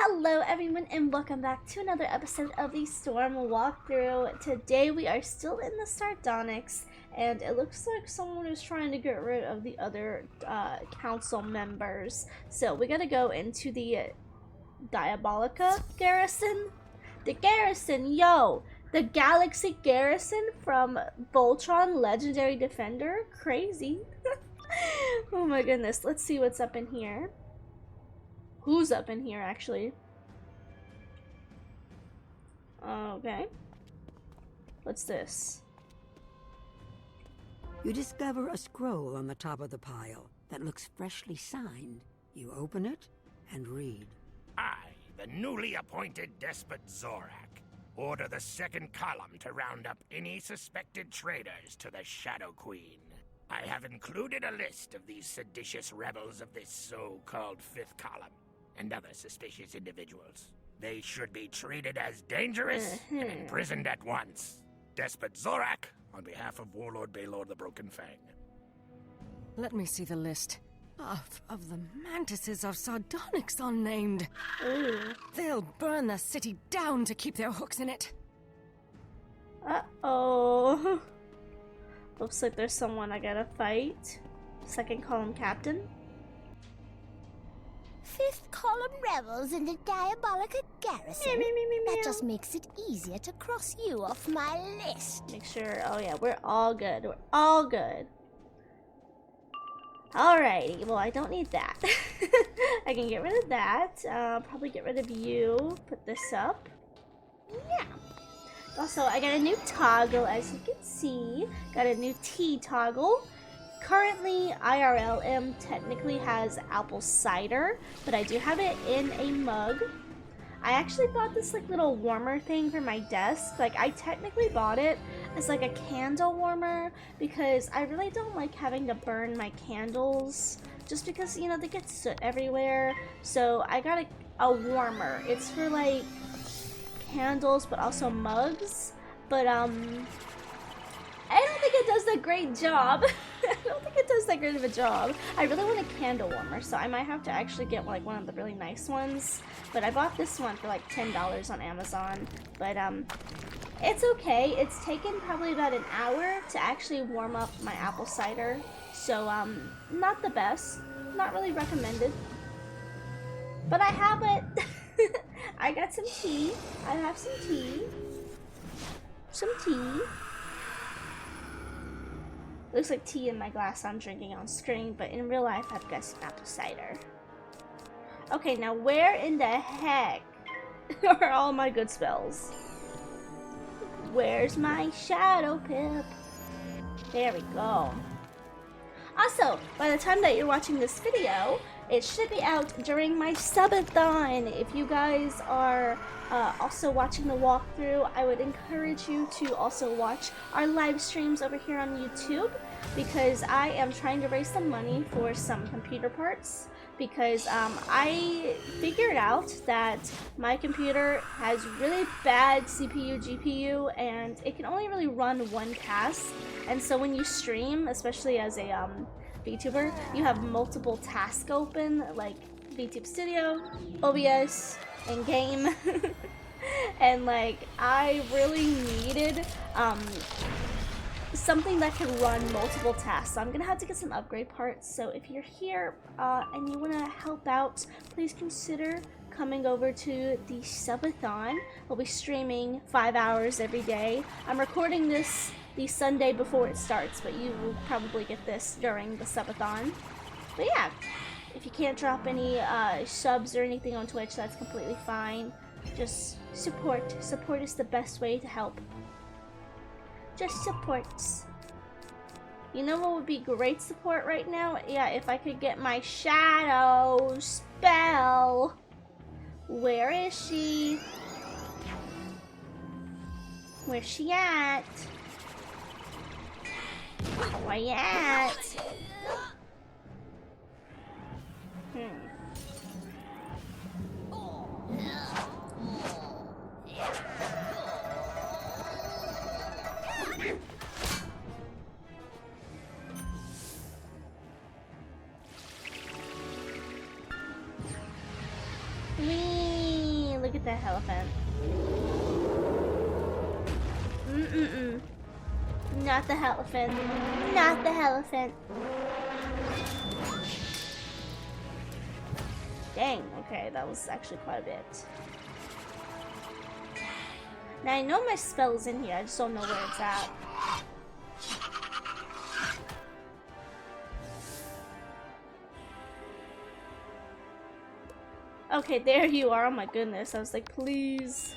Hello everyone and welcome back to another episode of the Storm walkthrough. Today we are still in the Sardonyx and it looks like someone is trying to get rid of the other council members. So we gotta go into the Diabolica garrison. The garrison, yo! The Galaxy garrison from Voltron Legendary Defender? Crazy. Oh my goodness, let's see what's up in here. Who's up in here, actually? Okay. What's this? You discover a scroll on the top of the pile that looks freshly signed. You open it and read. I, the newly appointed Despot Zorak, order the second column to round up any suspected traitors to the Shadow Queen. I have included a list of these seditious rebels of this so-called fifth column and other suspicious individuals. They should be treated as dangerous and imprisoned at once. Despot Zorak, on behalf of Warlord Baylor the Broken Fang. Let me see the list. Of the mantises of Sardonyx unnamed. Ooh. They'll burn the city down to keep their hooks in it. Uh-oh. Looks like there's someone I gotta fight. Second column captain. Fifth column rebels in the Diabolica garrison. That just makes it easier to cross you off my list. Make sure, oh yeah, we're all good. We're all good. Alrighty, well I don't need that. I can get rid of that. Probably get rid of you. Put this up. Yeah. Also, I got a new toggle, as you can see. Got a new T toggle. Currently, IRLM technically has apple cider, but I do have it in a mug. I actually bought this like little warmer thing for my desk. Like, I technically bought it as like a candle warmer because I really don't like having to burn my candles just because, you know, they get soot everywhere. So I got a warmer. It's for like candles but also mugs. But I don't think it does a great job. I don't think it does that great of a job. I really want a candle warmer, so I might have to actually get like one of the really nice ones. But I bought this one for like $10 on Amazon. But it's okay. It's taken probably about an hour to actually warm up my apple cider. So not the best. Not really recommended. But I have it. I got some tea. I have some tea. Some tea. Looks like tea in my glass I'm drinking on screen, but in real life I've got some apple cider. Okay, now where in the heck are all my good spells? Where's my shadow pip? There we go. Also, by the time that you're watching this video, it should be out during my subathon. If you guys are also watching the walkthrough, I would encourage you to also watch our live streams over here on YouTube because I am trying to raise some money for some computer parts because I figured out that my computer has really bad CPU, GPU, and it can only really run one task. And so when you stream, especially as a VTuber, you have multiple tasks open, like VTube Studio, OBS, and game. And like, I really needed something that can run multiple tasks. So I'm gonna have to get some upgrade parts. So if you're here and you wanna help out, please consider coming over to the subathon. We'll be streaming 5 hours every day. I'm recording this the Sunday before it starts, but you will probably get this during the subathon. But yeah, if you can't drop any subs or anything on Twitch, that's completely fine. Just support. Support is the best way to help. Just support. You know what would be great support right now? Yeah, if I could get my shadow spell. Where is she? Where's she at? Where you at? Whee! look at that elephant. Mm-mm-mm. Not the elephant. Not the elephant. Dang, okay, that was actually quite a bit. Now I know my spell's in here, I just don't know where it's at. Okay, there you are. Oh my goodness. I was like, please.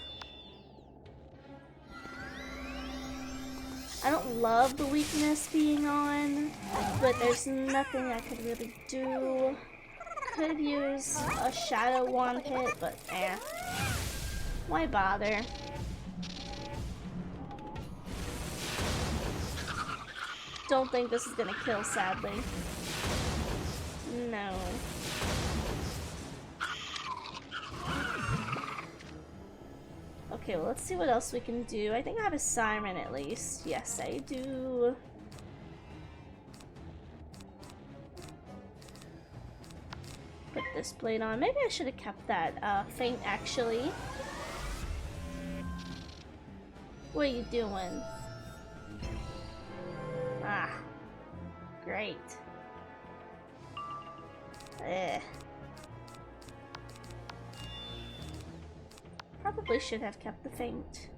I don't love the weakness being on, but there's nothing I could really do. Could use a shadow wand hit, but eh. Why bother? Don't think this is gonna kill, sadly. No. Okay, well, let's see what else we can do. I think I have a siren at least. Yes, I do. Put this plate on. Maybe I should have kept that feint, actually. What are you doing? Ah. Great. Ugh. Probably should have kept the feint.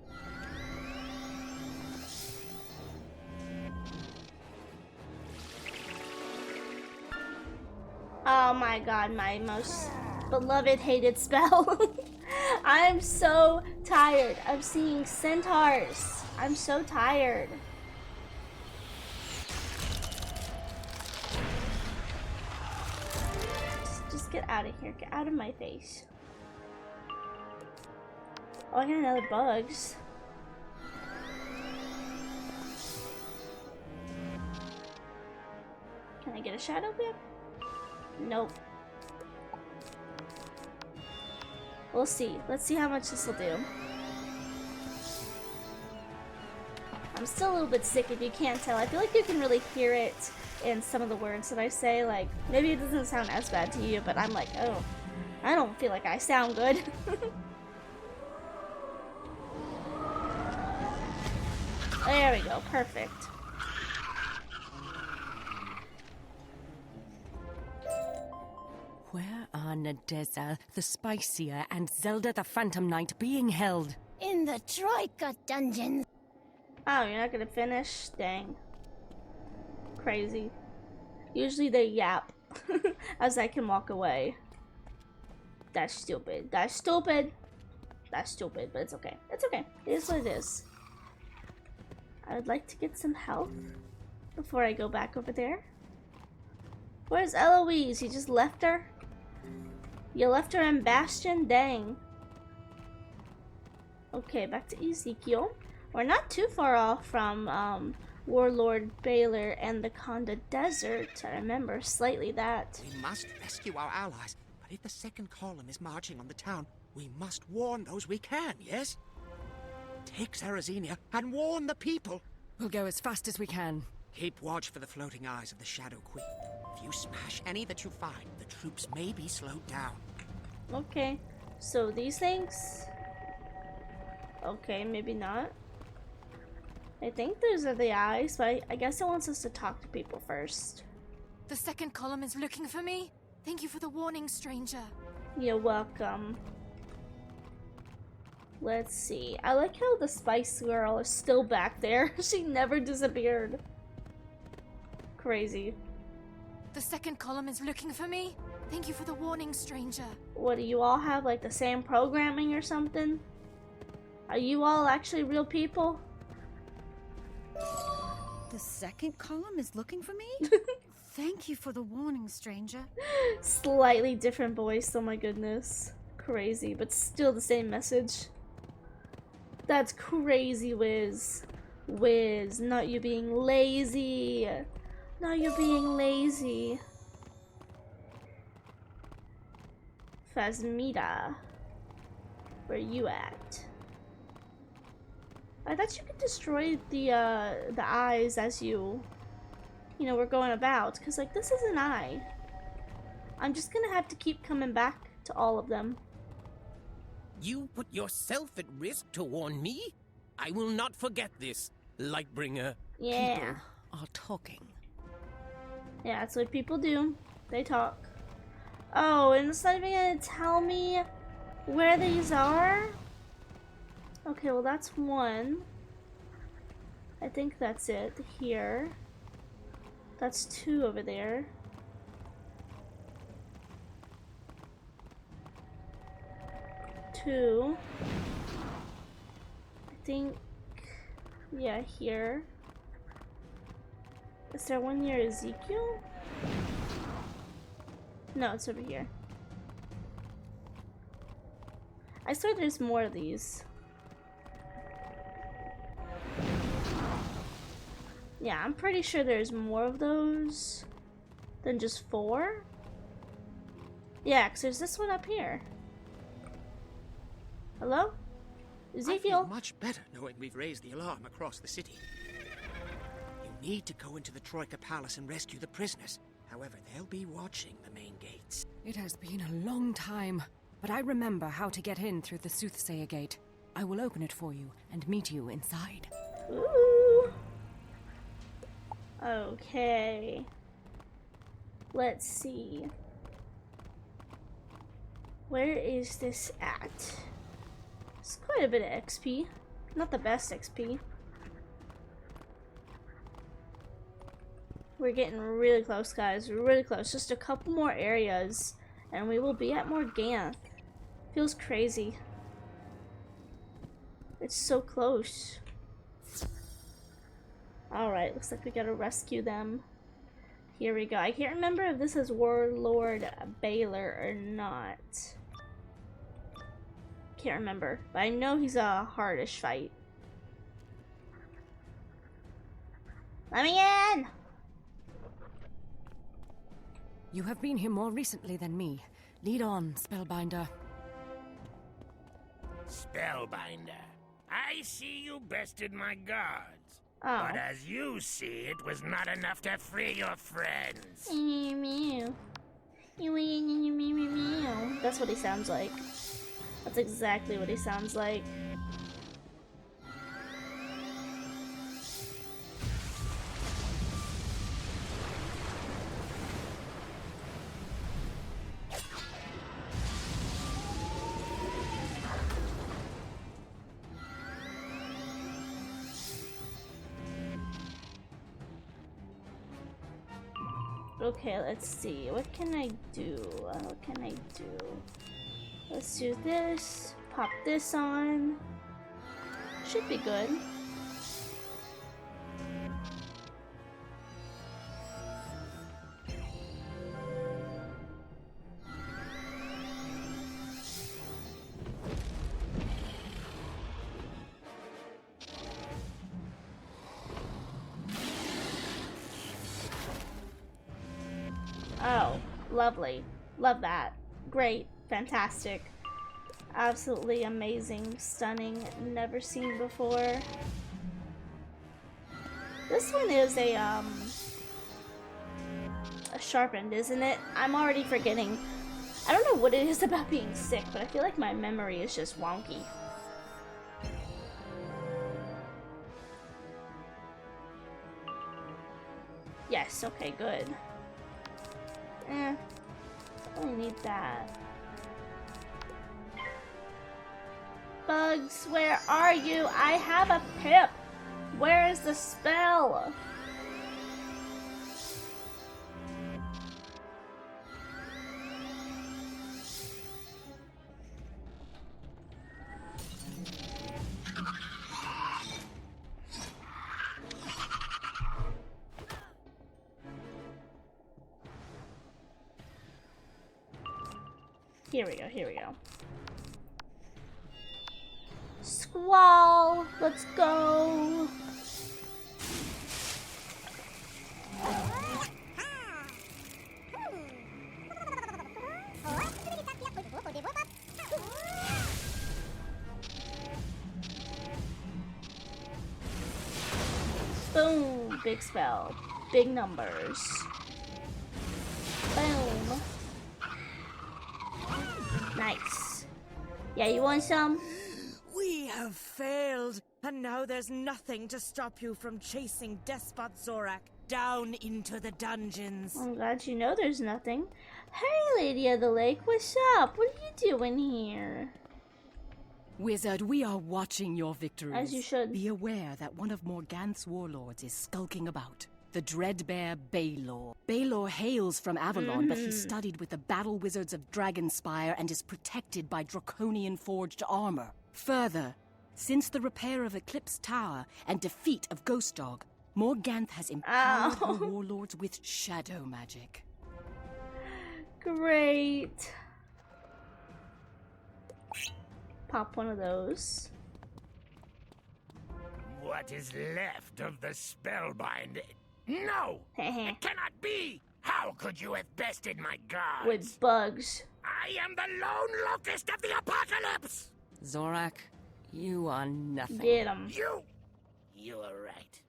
Oh my god, my most beloved hated spell. I'm so tired of seeing centaurs. I'm so tired. Just get out of here. Get out of my face. Oh, I got another bugs. Can I get a shadow whip? Nope. We'll see. Let's see how much this will do. I'm still a little bit sick if you can't tell. I feel like you can really hear it in some of the words that I say. Like, maybe it doesn't sound as bad to you, but I'm like, oh, I don't feel like I sound good. There we go, perfect. Where are Nadeza, the Spicier, and Zelda the Phantom Knight being held? In the Troika dungeons. Oh, you're not gonna finish? Dang. Crazy. Usually they yap as I can walk away. That's stupid. That's stupid. That's stupid, but it's okay. It's okay. It is what it is. I would like to get some health before I go back over there. Where's Eloise? You just left her? You left her in Bastion? Dang. Okay, back to Ezekiel. We're not too far off from Warlord Baylor and the Konda Desert. I remember slightly that. We must rescue our allies, but if the second column is marching on the town, we must warn those we can, yes? Take Sarazenia and warn the people. We'll go as fast as we can. Keep watch for the floating eyes of the Shadow Queen. If you smash any that you find, the troops may be slowed down. Okay, so these things? Okay, maybe not. I think those are the eyes, but I guess it wants us to talk to people first. The second column is looking for me. Thank you for the warning, stranger. You're welcome. Let's see. I like how the Spice Girl is still back there. She never disappeared. Crazy. The second column is looking for me. Thank you for the warning, stranger. What, do you all have like the same programming or something? Are you all actually real people? The second column is looking for me? Thank you for the warning, stranger. Slightly different voice, oh my goodness. Crazy, but still the same message. That's crazy, Wiz. Wiz, not you being lazy. Not you being lazy. Phasmida. Where you at? I thought you could destroy the eyes as you know, we're going about. Because, like, this is an eye. I'm just gonna have to keep coming back to all of them. You put yourself at risk to warn me? I will not forget this, Lightbringer. Yeah. People are talking. Yeah, that's what people do. They talk. Oh, and it's not even gonna tell me where these are? Okay, well that's one. I think that's it here. That's two over there. Two. I think, yeah, here. Is there one near Ezekiel? No, it's over here. I swear there's more of these. Yeah, I'm pretty sure there's more of those than just 4. Yeah, 'cause there's this one up here. Hello? I Ezekiel? feel much better knowing we've raised the alarm across the city. You need to go into the Troika Palace and rescue the prisoners. However, they'll be watching the main gates. It has been a long time, but I remember how to get in through the Soothsayer Gate. I will open it for you and meet you inside. Ooh. Okay. Let's see. Where is this at? It's quite a bit of XP. Not the best XP. We're getting really close, guys. Really close. Just a couple more areas and we will be at Morganth. Feels crazy. It's so close. Alright, looks like we gotta rescue them. Here we go. I can't remember if this is Warlord Baylor or not. Can't remember, but I know he's a hardish fight. Let me in! You have been here more recently than me. Lead on, Spellbinder. Spellbinder, I see you bested my guards. Oh. But as you see, it was not enough to free your friends. That's what he sounds like. That's exactly what he sounds like. Okay, let's see. What can I do? What can I do? Let's do this. Pop this on. Should be good. Oh, lovely. Love that. Great. Fantastic. Absolutely amazing. Stunning. Never seen before. This one is a sharpened, isn't it? I'm already forgetting. I don't know what it is about being sick, but I feel like my memory is just wonky. Yes, okay, good. Only need that. Bugs, where are you? I have a pip. Where is the spell? Here we go, here we go. Squall! Let's go! Boom! Big spell. Big numbers. Boom. Nice. Yeah, you want some? We have failed, and now there's nothing to stop you from chasing Despot Zorak down into the dungeons. I'm glad you know there's nothing. Hey, Lady of the Lake, what's up? What are you doing here? Wizard, we are watching your victories. As you should. Be aware that one of Morganth's warlords is skulking about. The Dreadbear Baylor. Baylor hails from Avalon, but he studied with the battle wizards of Dragonspire and is protected by draconian forged armor. Further, since the repair of Eclipse Tower and defeat of Ghost Dog, Morganth has empowered her warlords with shadow magic. Great. Pop one of those. What is left of the spellbind? No! It cannot be! How could you have bested my guards? With bugs. I am the lone locust of the apocalypse! Zorak, you are nothing. Get him. You are right.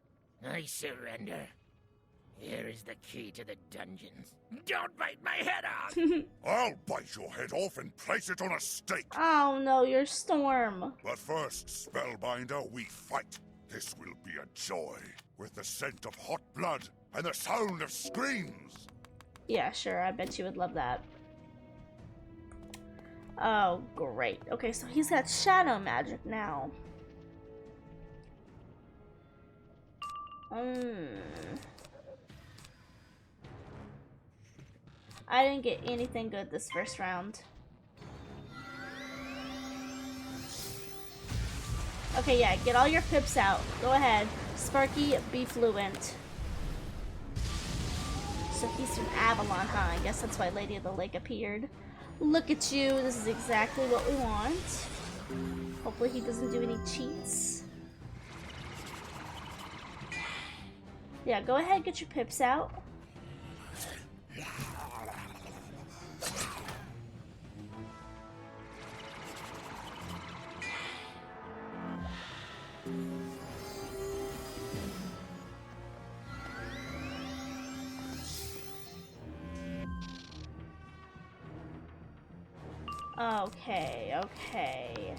I surrender. Here is the key to the dungeons. Don't bite my head off! I'll bite your head off and place it on a stake. Oh no, you're Storm. But first, Spellbinder, we fight. This will be a joy, with the scent of hot blood and the sound of screams. Yeah, sure, I bet you would love that. Oh, great. Okay, so he's got shadow magic now. I didn't get anything good this first round. Okay, yeah, get all your pips out. Go ahead. Sparky, be fluent. So he's from Avalon, huh? I guess that's why Lady of the Lake appeared. Look at you. This is exactly what we want. Hopefully he doesn't do any cheats. Yeah, go ahead, get your pips out. Okay.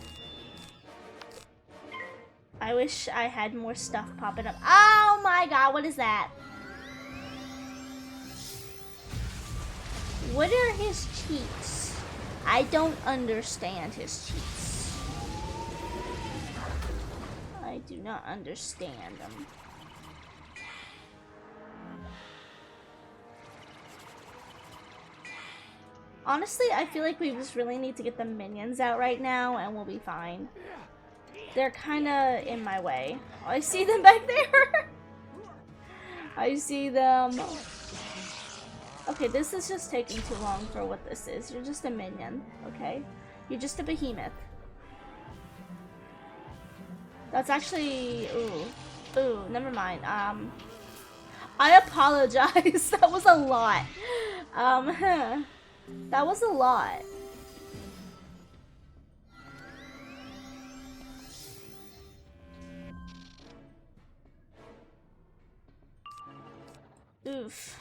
I wish I had more stuff popping up. Oh my god, what is that? What are his cheats? I don't understand his cheats. I do not understand them. Honestly, I feel like we just really need to get the minions out right now and we'll be fine. They're kind of in my way. Oh, I see them back there. I see them. Okay, this is just taking too long for what this is. You're just a minion, okay? You're just a behemoth. That's actually... Ooh, never mind. I apologize. That was a lot. That was a lot. Oof.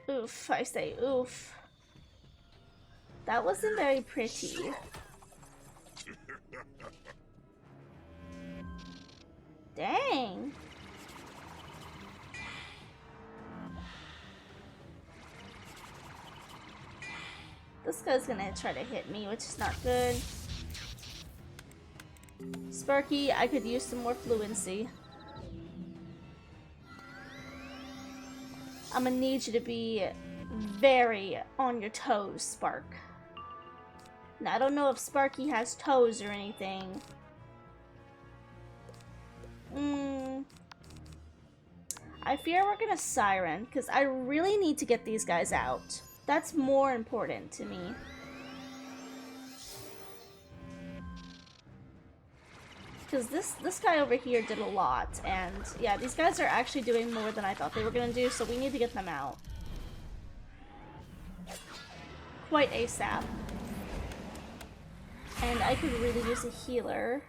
Oof, I say oof. That wasn't very pretty. Dang. This guy's gonna try to hit me, which is not good. Sparky, I could use some more fluency. I'm gonna need you to be very on your toes, Spark. Now, I don't know if Sparky has toes or anything. I fear we're gonna Siren, because I really need to get these guys out. That's more important to me. Because this guy over here did a lot, and yeah, these guys are actually doing more than I thought they were gonna do, so we need to get them out. Quite ASAP. And I could really use a healer.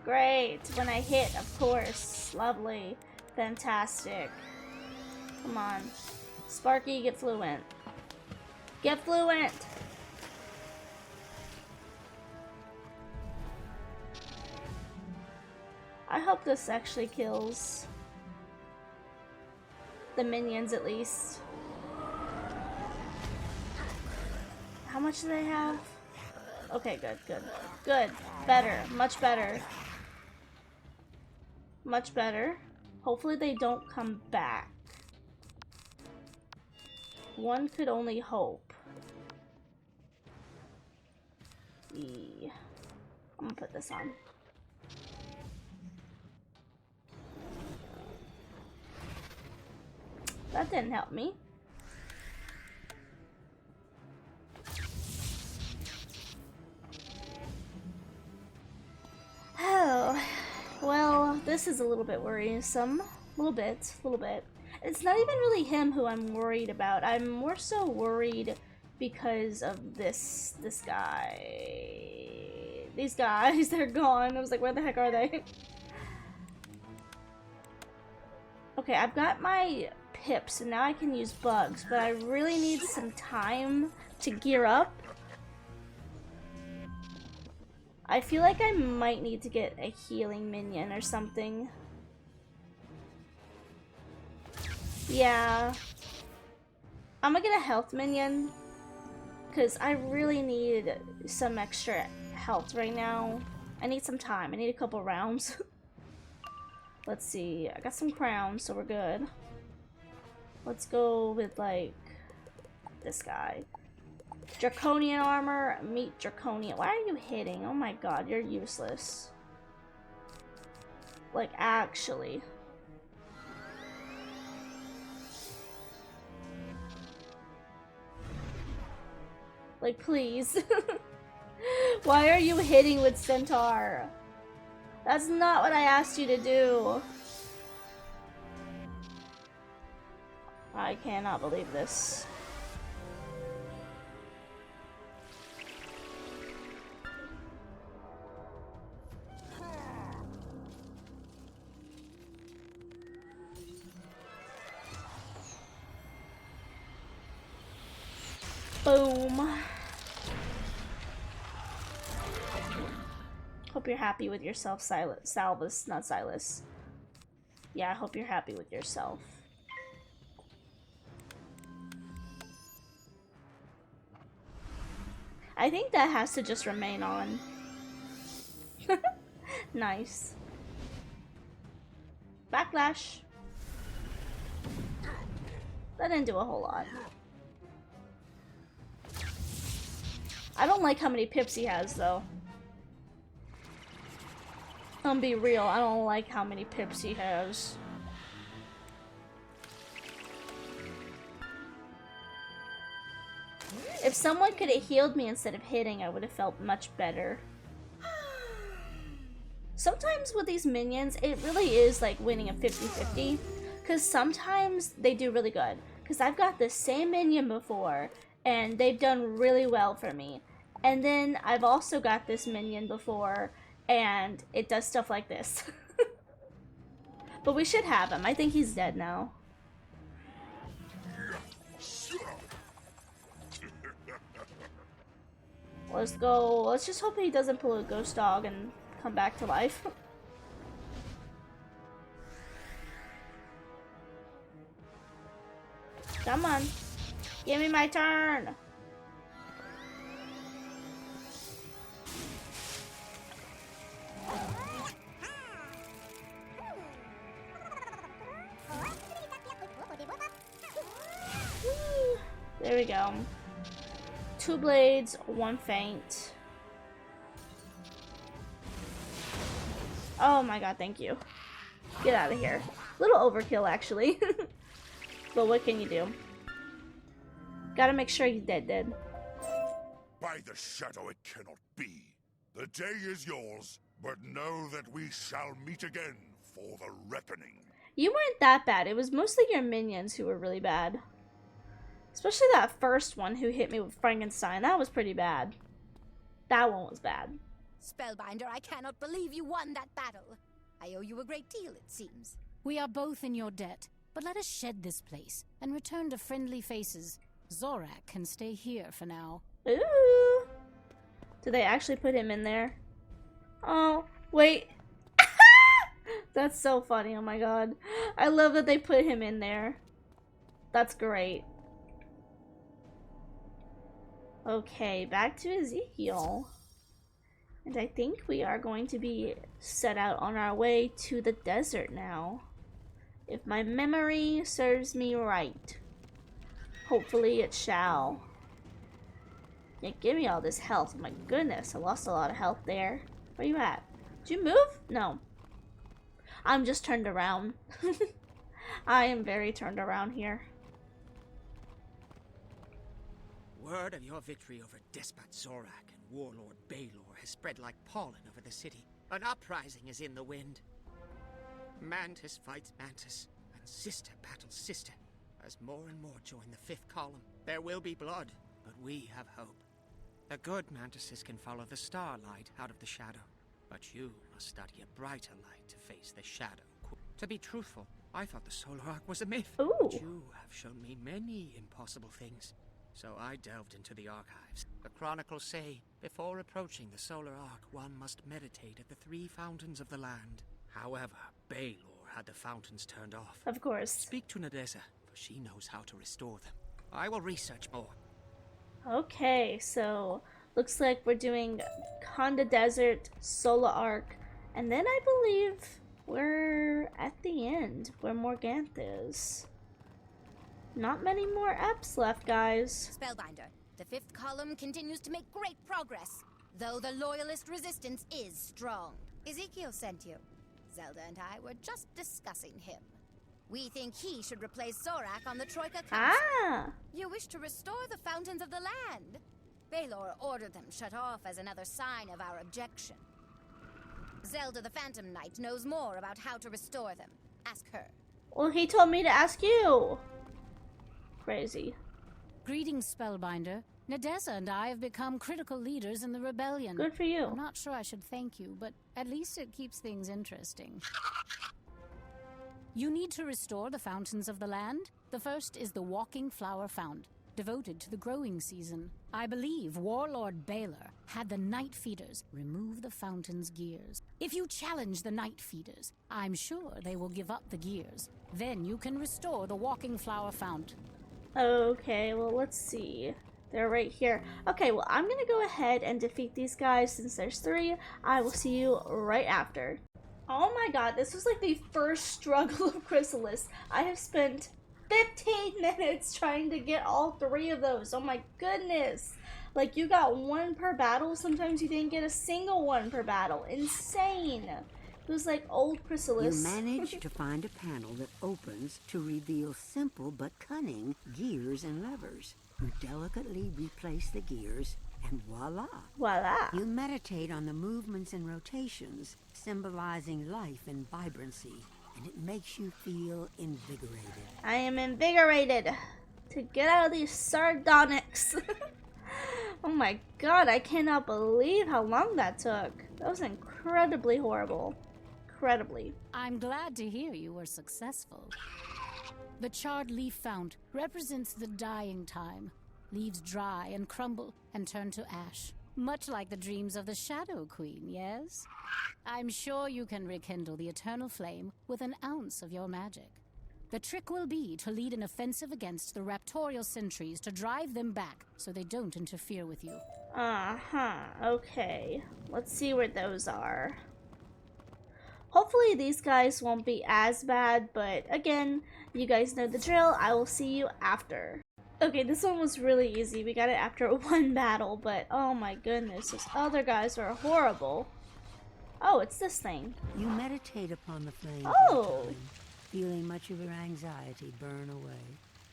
Great. When I hit, of course. Lovely. Fantastic. Come on. Sparky, get fluent. Get fluent! I hope this actually kills the minions at least. How much do they have? Okay, good, good. Good. Better. Much better. Much better. Hopefully they don't come back. One could only hope. I'm gonna put this on. That didn't help me. Oh, well, this is a little bit worrisome. A little bit. It's not even really him who I'm worried about. I'm more so worried because of this guy. These guys, they're gone. I was like, where the heck are they? Okay, I've got my pips, and now I can use bugs, but I really need some time to gear up. I feel like I might need to get a healing minion or something. Yeah. I'm gonna get a health minion, because I really need some extra health right now. I need some time. I need a couple rounds. Let's see. I got some crowns, so we're good. Let's go with, like, this guy. Draconian armor. Meet Draconian. Why are you hitting? Oh my god, you're useless. Like, actually. Like, please. Why are you hitting with Centaur? That's not what I asked you to do. I cannot believe this. Boom. Hope you're happy with yourself, Salvus, not Silas. Yeah, I hope you're happy with yourself. I think that has to just remain on. Nice. Backlash. That didn't do a whole lot. I don't like how many pips he has, though. I'm be real, I don't like how many pips he has. If someone could have healed me instead of hitting, I would have felt much better. Sometimes with these minions, it really is like winning a 50-50. Because sometimes they do really good. Because I've got the same minion before, and they've done really well for me. And then I've also got this minion before, and it does stuff like this. But we should have him. I think he's dead now. Let's go. Let's just hope he doesn't pull a ghost dog and come back to life. Come on. Give me my turn. There we go. 2 blades, 1 feint. Oh my god, thank you. Get out of here. Little overkill, actually. But what can you do? Gotta make sure he's dead. By the shadow, it cannot be. The day is yours, but know that we shall meet again for the reckoning. You weren't that bad. It was mostly your minions who were really bad. Especially that first one who hit me with Frankenstein. That was pretty bad. That one was bad. Spellbinder, I cannot believe you won that battle. I owe you a great deal, it seems. We are both in your debt, but let us shed this place and return to friendly faces. Zorak can stay here for now. Ooh. Did they actually put him in there? Oh, wait. That's so funny, oh my god. I love that they put him in there. That's great. Okay, back to Ezekiel. And I think we are going to be set out on our way to the desert now. If my memory serves me right. Hopefully it shall. Yeah, give me all this health. My goodness, I lost a lot of health there. Where you at? Did you move? No. I'm just turned around. I am very turned around here. Word of your victory over Despot Zorak and Warlord Baylor has spread like pollen over the city. An uprising is in the wind. Mantis fights Mantis, and sister battles sister. As more and more join the fifth column, there will be blood, but we have hope. The good Mantises can follow the starlight out of the shadow, but you must study a brighter light to face the shadow. To be truthful, I thought the Solar Arc was a myth, but you have shown me many impossible things. So I delved into the archives. The chronicles say, before approaching the Solar Arc, one must meditate at the three fountains of the land. However, Baylor had the fountains turned off. Of course. Speak to Nadeza, for she knows how to restore them. I will research more. Okay, so looks like we're doing Conda Desert, Solar Arc, and then I believe we're at the end where Morganth is. Not many more eps left, guys. Spellbinder, the fifth column continues to make great progress, though the loyalist resistance is strong. Ezekiel sent you. Zelda and I were just discussing him. We think he should replace Zorak on the Troika Council. Ah! You wish to restore the fountains of the land. Baylor ordered them shut off as another sign of our objection. Zelda the Phantom Knight knows more about how to restore them. Ask her. Well, he told me to ask you. Crazy. Greetings, Spellbinder. Nadeza and I have become critical leaders in the rebellion. Good for you. I'm not sure I should thank you, but at least it keeps things interesting. You need to restore the fountains of the land. The first is the Walking Flower Fount, devoted to the growing season. I believe Warlord Baylor had the Night Feeders remove the fountain's gears. If you challenge the Night Feeders, I'm sure they will give up the gears. Then you can restore the Walking Flower Fount. Okay, well, let's see. They're right here. Okay, well, I'm gonna go ahead and defeat these guys since there's 3. I will see you right after. Oh my god, this was like the first struggle of Chrysalis. I have spent 15 minutes trying to get all 3 of those. Oh my goodness. Like, you got 1 per battle. Sometimes you didn't get a single 1 per battle. Insane. It was like old Chrysalis. You managed to find a panel that opens to reveal simple but cunning gears and levers. You delicately replace the gears, and voila! Voila! You meditate on the movements and rotations, symbolizing life and vibrancy, and it makes you feel invigorated. I am invigorated to get out of these sardonyx. Oh my god, I cannot believe how long that took. That was incredibly horrible. Incredibly. I'm glad to hear you were successful. The charred leaf fount represents the dying time. Leaves dry and crumble and turn to ash. Much like the dreams of the Shadow Queen, yes? I'm sure you can rekindle the eternal flame with an ounce of your magic. The trick will be to lead an offensive against the raptorial sentries to drive them back so they don't interfere with you. Uh-huh, okay. Let's see where those are. Hopefully these guys won't be as bad, but again, you guys know the drill. I will see you after. Okay, this one was really easy. We got it after 1 battle, but oh my goodness, those other guys were horrible. Oh, it's this thing. You meditate upon the flame Oh! for a time, feeling much of your anxiety burn away.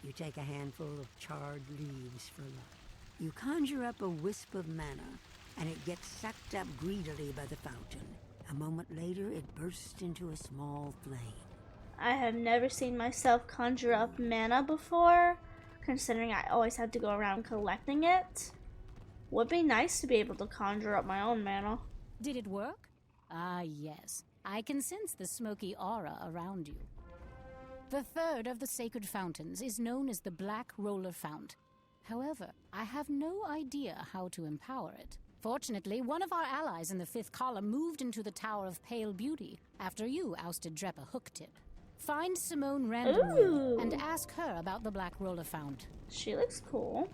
You take a handful of charred leaves for luck. You conjure up a wisp of mana, and it gets sucked up greedily by the fountain. A moment later, it bursts into a small flame. I have never seen myself conjure up mana before, considering I always had to go around collecting it. Would be nice to be able to conjure up my own mana. Did it work? Ah, yes. I can sense the smoky aura around you. The third of the sacred fountains is known as the Black Roller Fount. However, I have no idea how to empower it. Fortunately, one of our allies in the fifth column moved into the Tower of Pale Beauty after you ousted Drepa Hooktip. Find Simone randomly and ask her about the Black Roller Fount. She looks cool.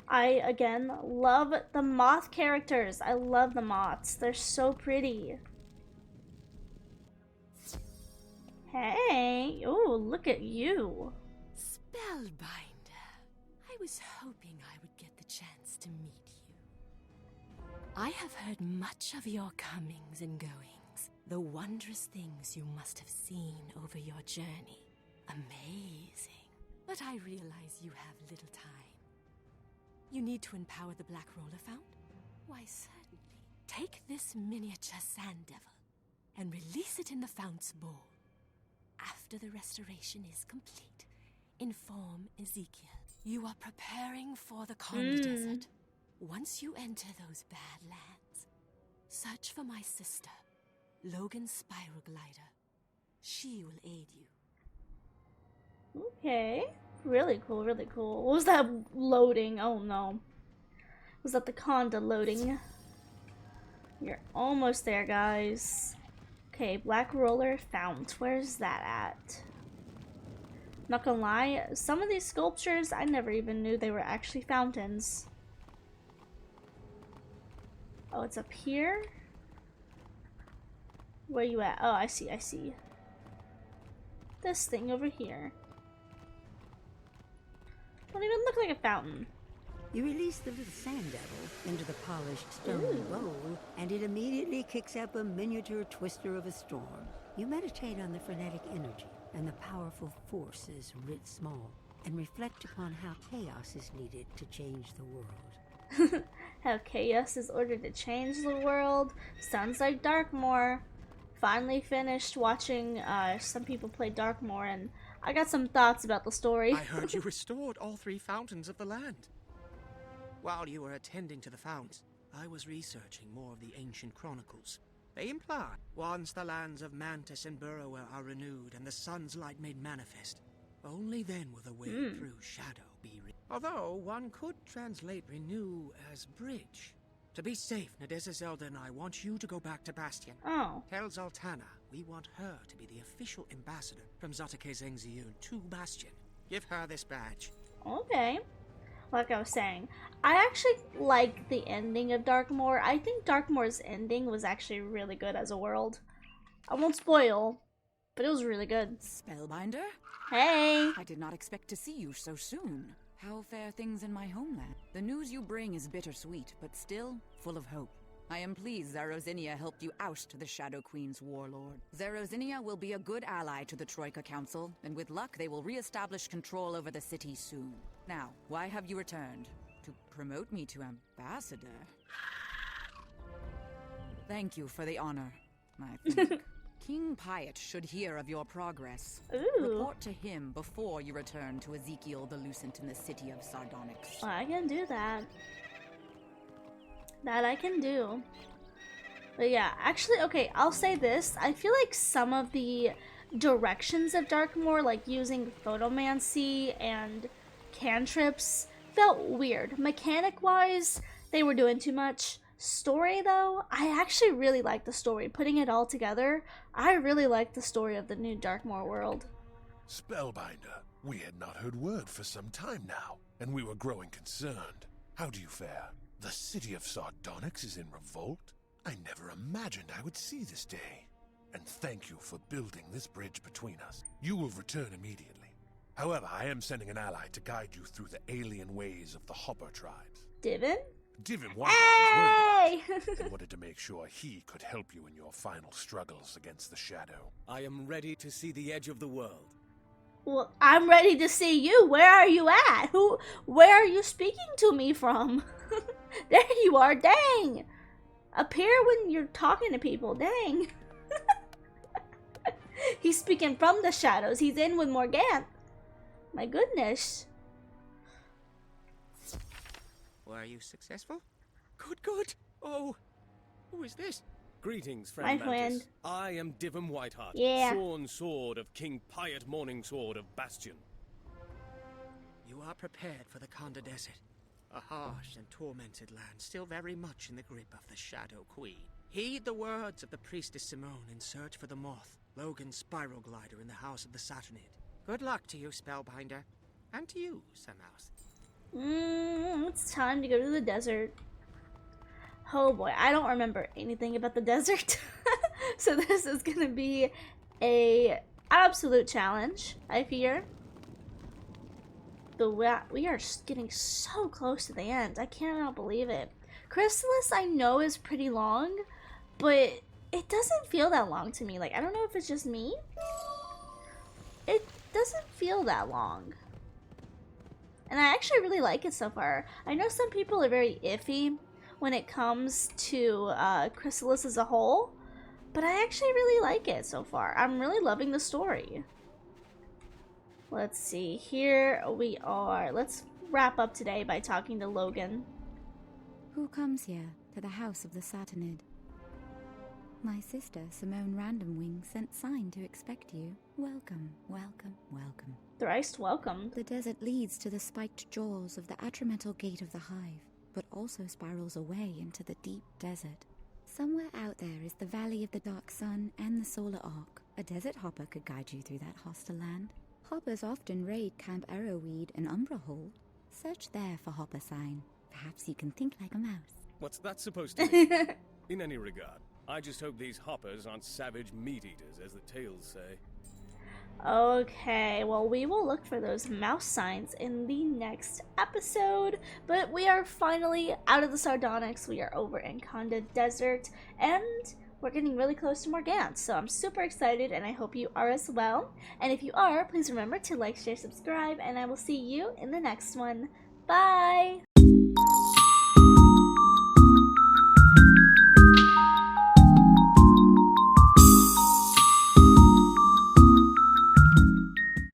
I, again, love the moth characters. I love the moths. They're so pretty. Hey, oh, look at you. Spellbinder. I was hoping I would get the chance to meet you. I have heard much of your comings and goings, the wondrous things you must have seen over your journey. Amazing. But I realize you have little time. You need to empower the Black Roller Fount? Why, certainly. Take this miniature sand devil and release it in the Fount's bowl. After the restoration is complete, inform Ezekiel. You are preparing for the Conda Desert. Once you enter those bad lands, search for my sister, Logan's Spiral Glider. She will aid you. Okay. Really cool, really cool. What was that loading? Oh no. Was that the Conda loading? You're almost there, guys. Okay, Black Roller Fount. Where's that at? Not gonna lie, some of these sculptures, I never even knew they were actually fountains. Oh, it's up here? Where you at? Oh, I see, I see. This thing over here. Don't even look like a fountain. You release the little sand devil into the polished stone bowl, and it immediately kicks up a miniature twister of a storm. You meditate on the frenetic energy and the powerful forces writ small, and reflect upon how chaos is needed to change the world. How chaos is ordered to change the world. Sounds like Darkmoor. Finally finished watching some people play Darkmoor, and I got some thoughts about the story. I heard you restored all 3 fountains of the land. While you were attending to the founts, I was researching more of the ancient chronicles. They imply, once the lands of Mantis and Burrower are renewed and the sun's light made manifest, only then will the way through shadow be although one could translate renew as bridge. To be safe, Nadeza, Zelda, and I want you to go back to Bastion. Oh. Tell Zaltana we want her to be the official ambassador from Zatake Zengziyun to Bastion. Give her this badge. Okay. Like I was saying, I actually like the ending of Darkmoor. I think Darkmoor's ending was actually really good as a world. I won't spoil, but it was really good. Spellbinder? Hey! I did not expect to see you so soon. How fare things in my homeland? The news you bring is bittersweet, but still full of hope. I am pleased Zarozinia helped you oust the Shadow Queen's warlord. Zarozinia will be a good ally to the Troika Council, and with luck they will re-establish control over the city soon. Now, why have you returned? To promote me to ambassador? Thank you for the honor, I think. King Piet should hear of your progress. Report to him before you return to Ezekiel the Lucent in the city of Sardonyx. I can do that. That I can do. But yeah, actually, okay, I'll say this. I feel like some of the directions of Darkmoor, like using photomancy and cantrips, felt weird. Mechanic-wise, they were doing too much. Story, though, I actually really like the story. Putting it all together, I really like the story of the new Darkmoor world. Spellbinder, we had not heard word for some time now, and we were growing concerned. How do you fare? The city of Sardonyx is in revolt? I never imagined I would see this day. And thank you for building this bridge between us. You will return immediately. However, I am sending an ally to guide you through the alien ways of the Hopper tribes. Divin? Divin was worried about you and wanted to make sure he could help you in your final struggles against the Shadow. I am ready to see the edge of the world. Well, I'm ready to see you. Where are you at? Where are you speaking to me from? There you are, dang. Appear when you're talking to people, dang. He's speaking from the shadows. He's in with Morgana. My goodness. Were you successful? Good, good. Oh, Who is this? Greetings, friend My friend. Mantis. I am Divum Whiteheart, Yeah. Shorn Sword of King Pyat Morningsword of Bastion. You are prepared for the Conda Desert. A harsh and tormented land, still very much in the grip of the Shadow Queen. Heed the words of the priestess Simone in search for the moth, Logan's spiral glider in the House of the Saturnid. Good luck to you, Spellbinder. And to you, Sunmouse. It's time to go to the desert. Oh boy, I don't remember anything about the desert. So this is gonna be a absolute challenge, I fear. But we are just getting so close to the end. I cannot believe it. Chrysalis, I know, is pretty long, but it doesn't feel that long to me. Like, I don't know if it's just me. It doesn't feel that long. And I actually really like it so far. I know some people are very iffy when it comes to Chrysalis as a whole, but I actually really like it so far. I'm really loving the story. Let's see, here we are. Let's wrap up today by talking to Logan. Who comes here to the House of the Saturnid? My sister, Simone Randomwing, sent sign to expect you. Welcome, welcome, welcome. Thrice welcome. The desert leads to the spiked jaws of the atrimental gate of the hive, but also spirals away into the deep desert. Somewhere out there is the Valley of the Dark Sun and the Solar Arc. A desert hopper could guide you through that hostile land. Hoppers often raid Camp Arrowweed and Umbra Hold. Search there for hopper sign. Perhaps you can think like a mouse. What's that supposed to mean? In any regard, I just hope these hoppers aren't savage meat-eaters, as the tales say. Okay, well, we will look for those mouse signs in the next episode. But we are finally out of the Sardonyx. We are over in Conda Desert, and we're getting really close to Morganthe. So I'm super excited, and I hope you are as well. And if you are, please remember to like, share, subscribe, and I will see you in the next one. Bye!